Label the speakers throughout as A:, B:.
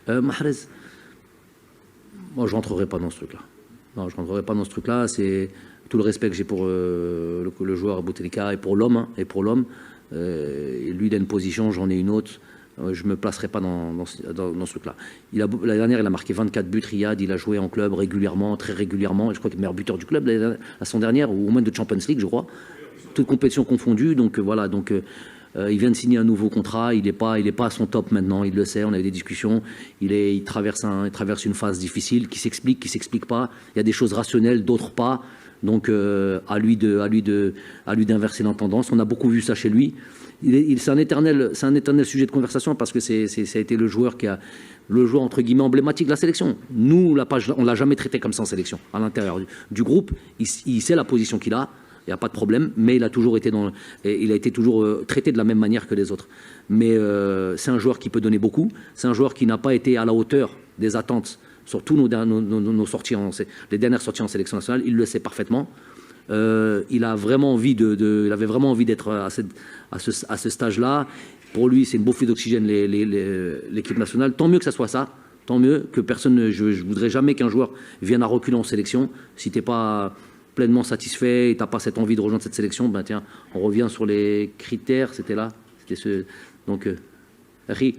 A: Mahrez, moi je rentrerai pas dans ce truc-là. Non, je rentrerai pas dans ce truc-là. C'est tout le respect que j'ai pour le joueur Bouteflika et pour l'homme. Hein, et pour l'homme, lui il a une position, j'en ai une autre. Je ne me placerai pas dans ce truc-là. La dernière, il a marqué 24 buts, Riyad. Il a joué en club régulièrement, très régulièrement. Je crois qu'il est meilleur buteur du club la saison dernière, ou au moins de Champions League, je crois. Toutes compétitions confondues. Donc voilà. Donc il vient de signer un nouveau contrat. Il n'est pas à son top maintenant. Il le sait. On a eu des discussions. Il traverse une phase difficile qui s'explique pas. Il y a des choses rationnelles, d'autres pas. Donc à lui d'inverser la tendance. On a beaucoup vu ça chez lui. C'est un éternel sujet de conversation parce que ça a été le joueur entre guillemets emblématique de la sélection. Nous, on l'a jamais traité comme ça en sélection. À l'intérieur du groupe, il sait la position qu'il a. Il n'y a pas de problème, mais il a été toujours traité de la même manière que les autres. Mais c'est un joueur qui peut donner beaucoup. C'est un joueur qui n'a pas été à la hauteur des attentes sur tous nos sorties, les dernières sorties en sélection nationale. Il le sait parfaitement. Il avait vraiment envie d'être à ce stage-là. Pour lui, c'est une bouffée d'oxygène l'équipe nationale. Tant mieux que ça soit ça. Tant mieux que personne. Je voudrais jamais qu'un joueur vienne à reculer en sélection. Si t'es pas pleinement satisfait et t'as pas cette envie de rejoindre cette sélection, ben tiens, on revient sur les critères. C'était là. Donc, Ri,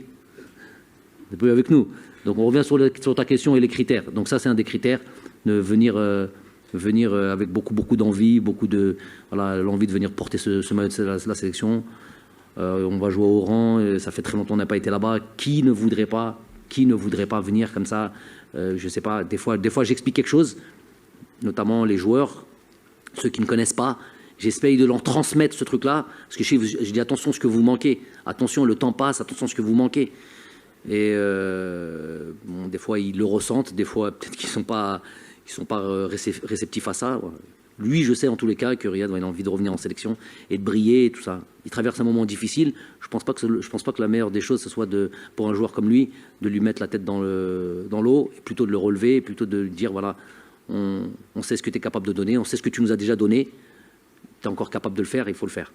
A: t'es plus avec nous. Donc on revient sur ta question et les critères. Donc ça, c'est un des critères de venir avec beaucoup d'envie, l'envie de venir porter ce maillot de la sélection. On va jouer au rang, ça fait très longtemps qu'on n'a pas été là-bas. Qui ne voudrait pas venir comme ça? Je sais pas, des fois j'explique quelque chose, notamment les joueurs, ceux qui ne connaissent pas, j'essaye de leur transmettre ce truc-là, parce que je dis attention ce que vous manquez, attention le temps passe, attention ce que vous manquez. Et des fois ils le ressentent, des fois peut-être qu'ils sont pas réceptifs à ça. Lui, je sais en tous les cas que Riyad a envie de revenir en sélection et de briller et tout ça. Il traverse un moment difficile. Je pense pas que la meilleure des choses, ce soit pour un joueur comme lui, de lui mettre la tête dans l'eau, et plutôt de le relever, et plutôt de dire voilà, on sait ce que tu es capable de donner, on sait ce que tu nous as déjà donné, tu es encore capable de le faire, il faut le faire.